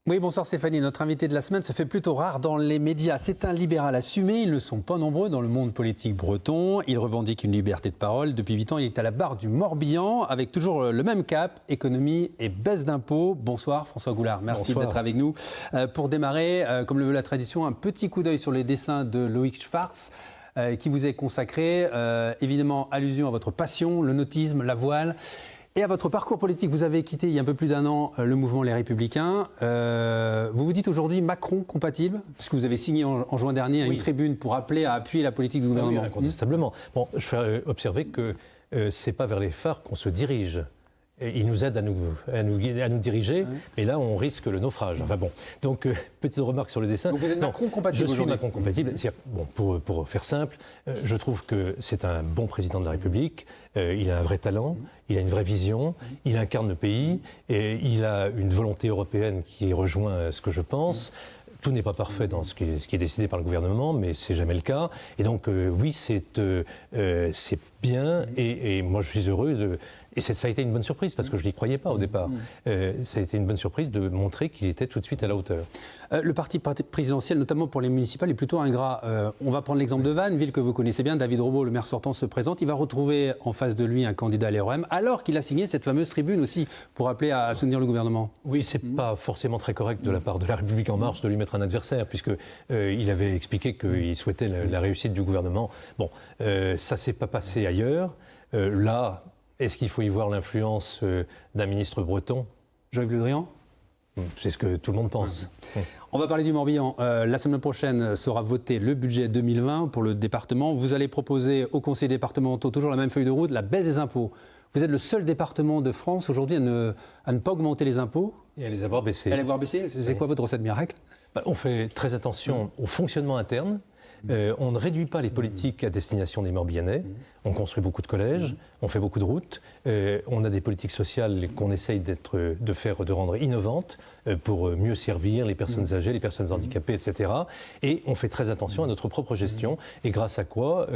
Oui, bonsoir Stéphanie. Notre invité de la semaine se fait plutôt rare dans les médias. C'est un libéral assumé. Ils ne sont pas nombreux dans le monde politique breton. Il revendique une liberté de parole. Depuis 8 ans, il est à la barre du Morbihan avec toujours le même cap, économie et baisse d'impôts. Bonsoir François Goulard. Merci d'être avec nous. Pour démarrer, comme le veut la tradition, un petit coup d'œil sur les dessins de Loïc Schwartz qui vous est consacré. Évidemment, allusion à votre passion, le nautisme, la voile. Et à votre parcours politique, vous avez quitté il y a un peu plus d'1 an le mouvement Les Républicains. Vous vous dites aujourd'hui Macron compatible, parce que vous avez signé en juin dernier une tribune pour appeler à appuyer la politique du gouvernement. Oui, incontestablement. Bon, je fais observer que ce n'est pas vers les phares qu'on se dirige. Et il nous aide à nous diriger, mais là, on risque le naufrage. Enfin bon, donc, petite remarque sur le dessin. Donc vous êtes Macron compatible. Je suis Macron compatible. Bon, pour faire simple, je trouve que c'est un bon président de la République. Il a un vrai talent, il a une vraie vision, il incarne le pays, et il a une volonté européenne qui rejoint ce que je pense. Tout n'est pas parfait dans ce qui est décidé par le gouvernement, mais c'est jamais le cas. Et donc, oui, c'est bien, et moi, je suis heureux Et ça a été une bonne surprise, parce que je n'y croyais pas au départ. Ça a été une bonne surprise de montrer qu'il était tout de suite à la hauteur. Le parti présidentiel, notamment pour les municipales, est plutôt ingrat. On va prendre l'exemple de Vannes, ville que vous connaissez bien. David Robo, le maire sortant, se présente. Il va retrouver en face de lui un candidat à l'REM, alors qu'il a signé cette fameuse tribune aussi pour appeler à soutenir le gouvernement. Oui, c'est pas forcément très correct de la part de La République En Marche de lui mettre un adversaire, puisqu'il avait expliqué qu'il souhaitait la réussite du gouvernement. Bon, ça s'est pas passé ailleurs. Là, est-ce qu'il faut y voir l'influence d'un ministre breton ? Jean-Yves Le Drian ? C'est ce que tout le monde pense. On va parler du Morbihan. La semaine prochaine sera voté le budget 2020 pour le département. Vous allez proposer aux conseils départementaux toujours la même feuille de route, la baisse des impôts. Vous êtes le seul département de France aujourd'hui à ne pas augmenter les impôts. Et à les avoir baissés. À les avoir baissés. C'est quoi votre recette miracle ? On fait très attention au fonctionnement interne. On ne réduit pas les politiques à destination des Morbihanais. On construit beaucoup de collèges, on fait beaucoup de routes. On a des politiques sociales qu'on essaye de rendre innovantes pour mieux servir les personnes âgées, les personnes handicapées, etc. Et on fait très attention à notre propre gestion. Et grâce à quoi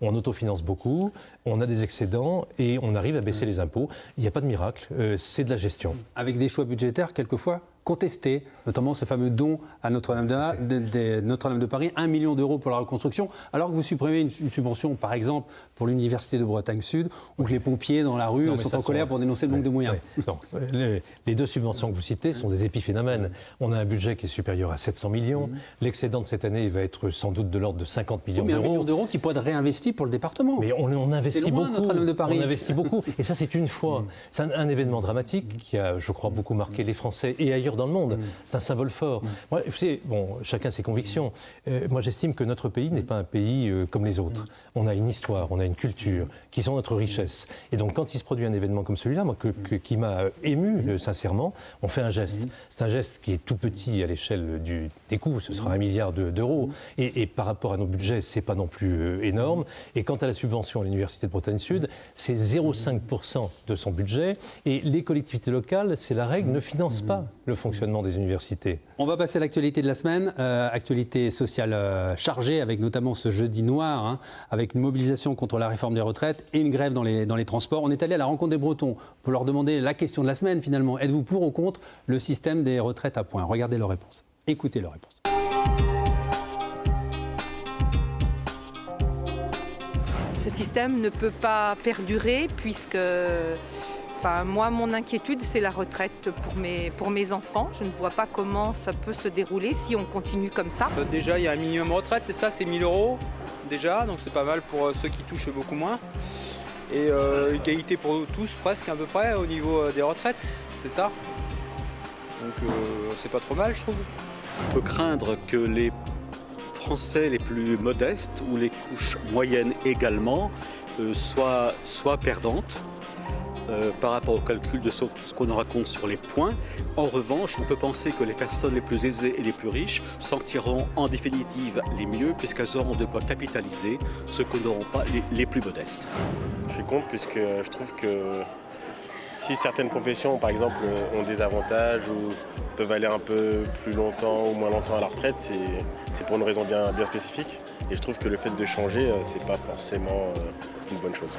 on autofinance beaucoup, on a des excédents et on arrive à baisser les impôts. Il n'y a pas de miracle, c'est de la gestion. Avec des choix budgétaires, quelquefois contesté, notamment ce fameux don à Notre-Dame de Paris, 1 million d'euros pour la reconstruction, alors que vous supprimez une subvention, par exemple, pour l'Université de Bretagne Sud, ou que les pompiers dans la rue sont en colère pour dénoncer le manque de moyens. Non, les deux subventions que vous citez sont des épiphénomènes. On a un budget qui est supérieur à 700 millions. L'excédent de cette année va être sans doute de l'ordre de 50 millions d'euros. 1 million d'euros qui pourrait être réinvesti pour le département. Mais on investit beaucoup. Notre-Dame de Paris. On investit beaucoup. Et ça, c'est une fois. C'est un événement dramatique qui a, je crois, beaucoup marqué les Français et ailleurs dans le monde. C'est un symbole fort. Moi, vous savez, chacun ses convictions. Moi, j'estime que notre pays n'est pas un pays comme les autres. On a une histoire, on a une culture qui sont notre richesse. Et donc, quand il se produit un événement comme celui-là, moi, qui m'a ému, sincèrement, on fait un geste. C'est un geste qui est tout petit à l'échelle des coûts. Ce sera 1 milliard d'euros. Et par rapport à nos budgets, c'est pas non plus énorme. Et quant à la subvention à l'Université de Bretagne Sud, c'est 0,5% de son budget. Et les collectivités locales, c'est la règle, ne financent pas le fonctionnement des universités. On va passer à l'actualité de la semaine, actualité sociale chargée, avec notamment ce jeudi noir, avec une mobilisation contre la réforme des retraites et une grève dans les transports. On est allé à la rencontre des Bretons pour leur demander la question de la semaine finalement. Êtes-vous pour ou contre le système des retraites à points ? Regardez leurs réponses. Écoutez leurs réponses. Ce système ne peut pas perdurer puisque... moi, mon inquiétude, c'est la retraite pour mes enfants. Je ne vois pas comment ça peut se dérouler si on continue comme ça. Déjà, il y a un minimum retraite, c'est ça, c'est 1 000 euros déjà, donc c'est pas mal pour ceux qui touchent beaucoup moins. Et égalité pour tous, presque à peu près, au niveau des retraites, c'est ça. Donc c'est pas trop mal, je trouve. On peut craindre que les Français les plus modestes, ou les couches moyennes également, soient perdantes. Par rapport au calcul de ce qu'on en raconte sur les points. En revanche, on peut penser que les personnes les plus aisées et les plus riches s'en tireront en définitive les mieux, puisqu'elles auront de quoi capitaliser ce que n'auront pas les plus modestes. Je suis contre, puisque je trouve que si certaines professions, par exemple, ont des avantages ou peuvent aller un peu plus longtemps ou moins longtemps à la retraite, c'est pour une raison bien spécifique. Et je trouve que le fait de changer, c'est pas forcément une bonne chose.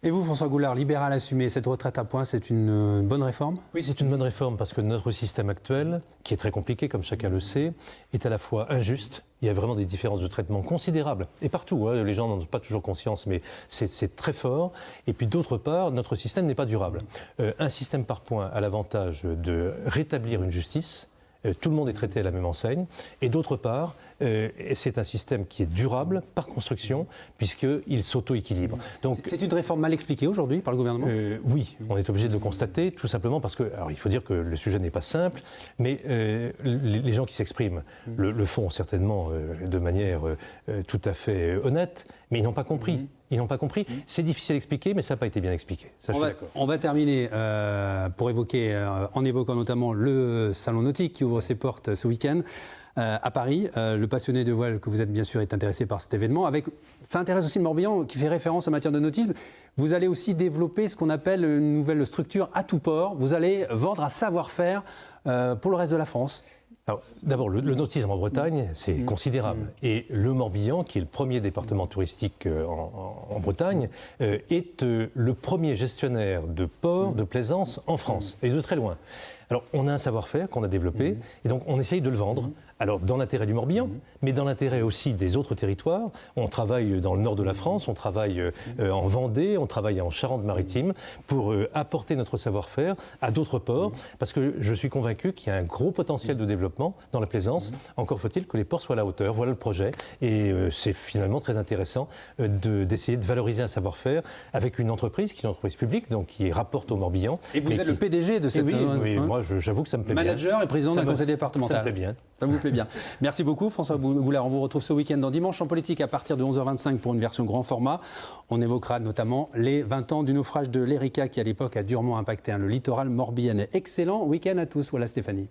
Et vous, François Goulard, libéral assumé, cette retraite à points, c'est une bonne réforme ? Oui, c'est une bonne réforme parce que notre système actuel, qui est très compliqué, comme chacun le sait, est à la fois injuste. Il y a vraiment des différences de traitement considérables. Et partout, les gens n'en ont pas toujours conscience, mais c'est très fort. Et puis d'autre part, notre système n'est pas durable. Un système par points a l'avantage de rétablir une justice. Tout le monde est traité à la même enseigne. Et d'autre part, c'est un système qui est durable par construction, puisqu'il s'auto-équilibre. Donc, c'est une réforme mal expliquée aujourd'hui par le gouvernement ? Oui, on est obligé de le constater, tout simplement parce que, alors il faut dire que le sujet n'est pas simple, mais les gens qui s'expriment le font certainement de manière tout à fait honnête, mais ils n'ont pas compris. Ils n'ont pas compris. C'est difficile à expliquer, mais ça n'a pas été bien expliqué. Ça, on va terminer pour évoquer, en évoquant notamment le salon nautique qui ouvre ses portes ce week-end à Paris. Le passionné de voile que vous êtes bien sûr est intéressé par cet événement. Ça intéresse aussi le Morbihan qui fait référence en matière de nautisme. Vous allez aussi développer ce qu'on appelle une nouvelle structure à tout port. Vous allez vendre un savoir-faire pour le reste de la France. D'abord, le nautisme en Bretagne, c'est considérable. Et le Morbihan, qui est le premier département touristique en Bretagne, est le premier gestionnaire de ports de plaisance en France, et de très loin. Alors, on a un savoir-faire qu'on a développé, et donc on essaye de le vendre. Alors, dans l'intérêt du Morbihan, mais dans l'intérêt aussi des autres territoires. On travaille dans le nord de la France, on travaille en Vendée, on travaille en Charente-Maritime pour apporter notre savoir-faire à d'autres ports, parce que je suis convaincu qu'il y a un gros potentiel de développement dans la plaisance. Encore faut-il que les ports soient à la hauteur. Voilà le projet. Et c'est finalement très intéressant d'essayer de valoriser un savoir-faire avec une entreprise qui est une entreprise publique, donc qui rapporte au Morbihan. Et vous êtes le PDG de cette... Oui, moi j'avoue que ça me plaît bien. Manager et président d'un conseil départemental. Ça me plaît bien. Ça vous plaît bien. Merci beaucoup François Goulard. On vous retrouve ce week-end dans Dimanche en politique à partir de 11h25 pour une version grand format. On évoquera notamment les 20 ans du naufrage de l'Erika qui à l'époque a durement impacté le littoral morbihanais. Excellent week-end à tous. Voilà Stéphanie.